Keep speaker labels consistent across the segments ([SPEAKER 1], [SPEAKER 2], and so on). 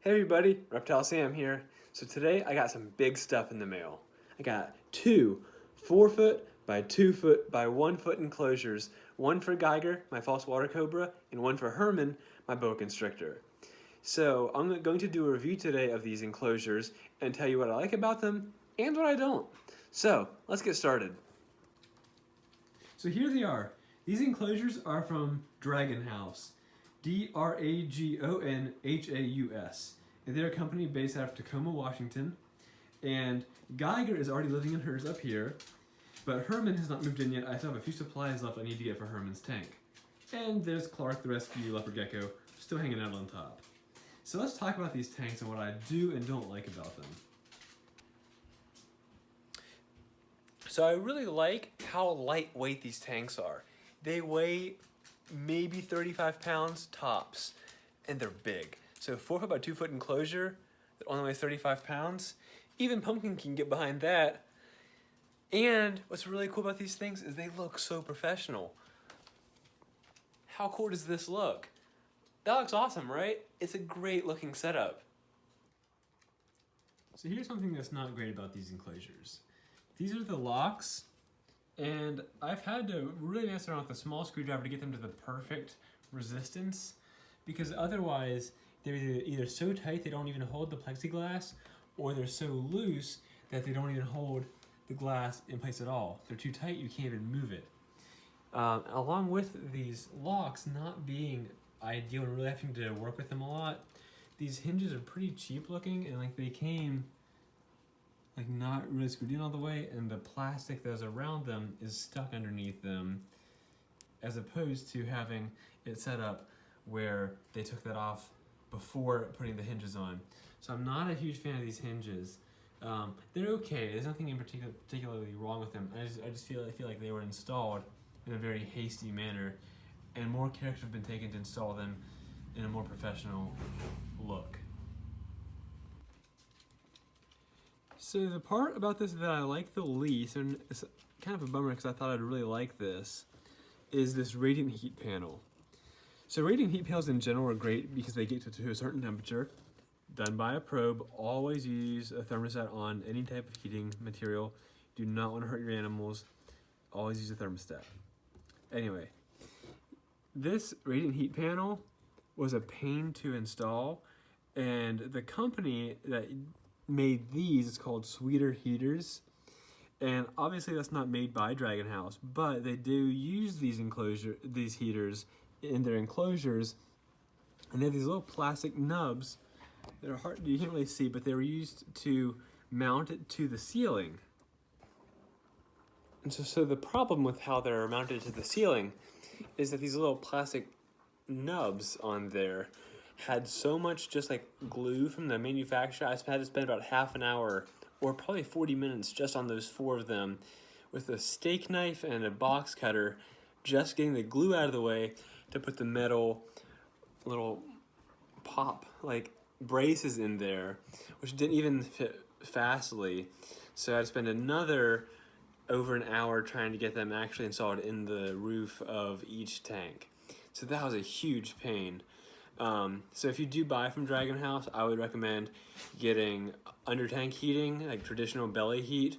[SPEAKER 1] Hey everybody, Reptile Sam here. So today I got some big stuff in the mail. I got two 4-foot by 2-foot by 1-foot enclosures, one for Geiger, my false water cobra, and one for Herman, my boa constrictor. So I'm going to do a review today of these enclosures and tell you what I like about them and what I don't. So let's get started. So here they are. These enclosures are from Dragonhaus. Dragonhaus. And they're a company based out of Tacoma, Washington. And Geiger is already living in hers up here, but Herman has not moved in yet. I still have a few supplies left I need to get for Herman's tank. And there's Clark, the rescue leopard gecko, still hanging out on top. So let's talk about these tanks and what I do and don't like about them. So I really like how lightweight these tanks are. They weigh maybe 35 pounds tops, and they're big. So 4-foot by 2-foot enclosure that only weighs 35 pounds. Even Pumpkin can get behind that. And what's really cool about these things is they look so professional. How cool does this look? That looks awesome, right? It's a great looking setup. So here's something that's not great about these enclosures. These are the locks, and I've had to really mess around with a small screwdriver to get them to the perfect resistance, because otherwise they're either so tight they don't even hold the plexiglass, or they're so loose that they don't even hold the glass in place at all. They're too tight, you can't even move it. Along with these locks not being ideal and really having to work with them a lot, these hinges are pretty cheap looking, and like they came like not really screwed in all the way, and the plastic that's around them is stuck underneath them, as opposed to having it set up where they took that off before putting the hinges on. So I'm not a huge fan of these hinges. They're okay. There's nothing in particularly wrong with them. I just feel like they were installed in a very hasty manner, and more care should have been taken to install them in a more professional look. So the part about this that I like the least, and it's kind of a bummer because I thought I'd really like this, is this radiant heat panel. So radiant heat panels in general are great because they get to a certain temperature, done by a probe. Always use a thermostat on any type of heating material. Do not want to hurt your animals. Always use a thermostat. Anyway, this radiant heat panel was a pain to install, and the company that made these is called Sweeter Heaters, and obviously that's not made by Dragonhaus, but they do use these heaters in their enclosures, and they have these little plastic nubs that are hard, you can't really see, but they were used to mount it to the ceiling. And so the problem with how they're mounted to the ceiling is that these little plastic nubs on there had so much just like glue from the manufacturer. I had to spend about half an hour or probably 40 minutes just on those 4 of them with a steak knife and a box cutter, just getting the glue out of the way to put the metal little pop like braces in there, which didn't even fit fastly. So I had to spend another over an hour trying to get them actually installed in the roof of each tank. So that was a huge pain. So if you do buy from Dragonhaus, I would recommend getting under tank heating, like traditional belly heat,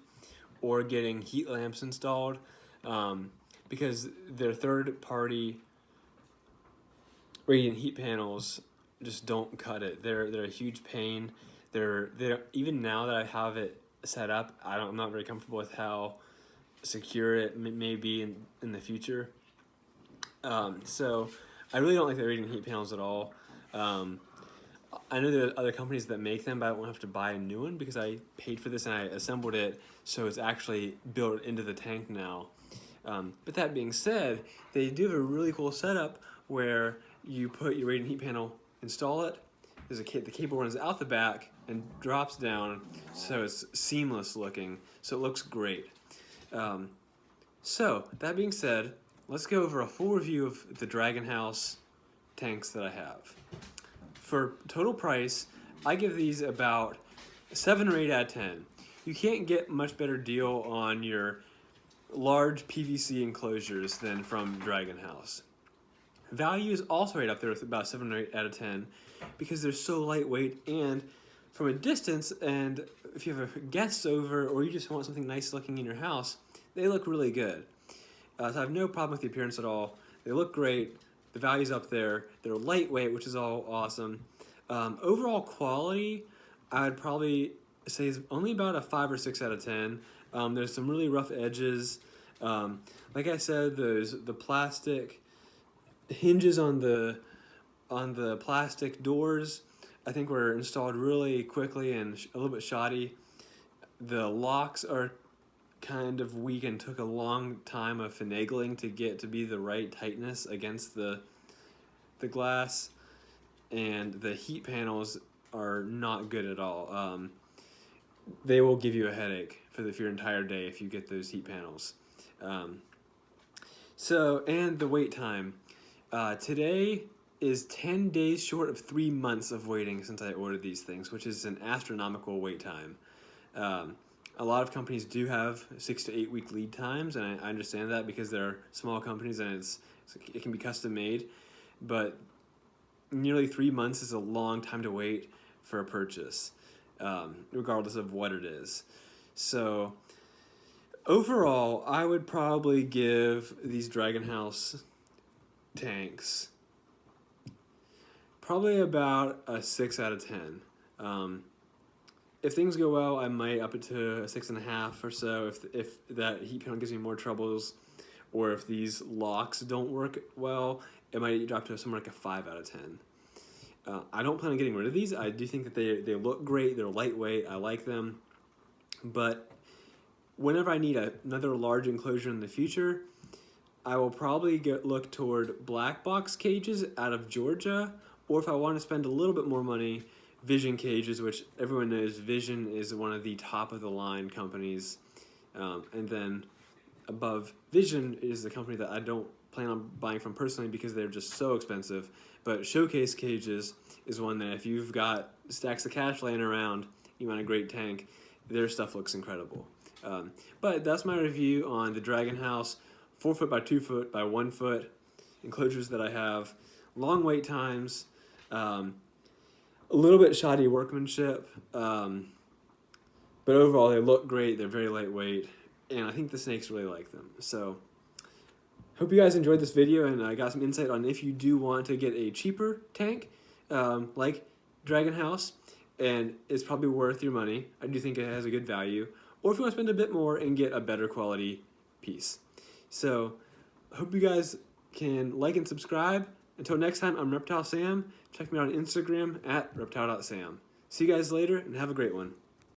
[SPEAKER 1] or getting heat lamps installed, because their third-party radiant heat panels just don't cut it. They're a huge pain. They're even now that I have it set up, I'm not very comfortable with how secure it may be in the future. So I really don't like the radiant heat panels at all. I know there are other companies that make them, but I won't have to buy a new one because I paid for this and I assembled it, so it's actually built into the tank now. But that being said, they do have a really cool setup where you put your radiant heat panel, install it, the cable runs out the back and drops down, so it's seamless looking, so it looks great. So that being said, let's go over a full review of the Dragonhaus tanks that I have. For total price, I give these about 7 or 8 out of 10. You can't get much better deal on your large PVC enclosures than from Dragonhaus. Value is also right up there with about 7 or 8 out of 10 because they're so lightweight, and from a distance, and if you have a guest over or you just want something nice looking in your house, they look really good. So I have no problem with the appearance at all. They look great. The value's up there. They're lightweight, which is all awesome. Overall quality, I would probably say is only about a 5 or 6 out of 10. There's some really rough edges. Like I said, the plastic hinges on the plastic doors, I think, were installed really quickly and a little bit shoddy. The locks are kind of weak and took a long time of finagling to get to be the right tightness against the glass, and the heat panels are not good at all. They will give you a headache for your entire day if you get those heat panels. And the wait time. Today is 10 days short of 3 months of waiting since I ordered these things, which is an astronomical wait time. A lot of companies do have 6 to 8 week lead times, and I understand that because they're small companies and it can be custom made, but nearly 3 months is a long time to wait for a purchase, regardless of what it is. So overall, I would probably give these Dragonhaus tanks probably about a 6 out of 10. If things go well, I might up it to a 6.5 or so if that heat panel gives me more troubles, or if these locks don't work well, it might drop to somewhere like a 5 out of 10. I don't plan on getting rid of these. I do think that they look great. They're lightweight. I like them. But whenever I need another large enclosure in the future, I will probably look toward black box cages out of Georgia, or if I want to spend a little bit more money, Vision cages, which everyone knows Vision is one of the top of the line companies. And then above Vision is the company that I don't plan on buying from personally because they're just so expensive. But Showcase Cages is one that if you've got stacks of cash laying around, you want a great tank, their stuff looks incredible. But that's my review on the Dragonhaus 4 foot by 2 foot by 1 foot enclosures that I have. Long wait times, a little bit shoddy workmanship, but overall they look great. They're very lightweight, and I think the snakes really like them. So hope you guys enjoyed this video, and I got some insight on if you do want to get a cheaper tank like Dragonhaus, and it's probably worth your money. I do think it has a good value. Or if you want to spend a bit more and get a better quality piece. So hope you guys can like and subscribe. Until next time, I'm Reptile Sam. Check me out on Instagram at reptile.sam. See you guys later, and have a great one.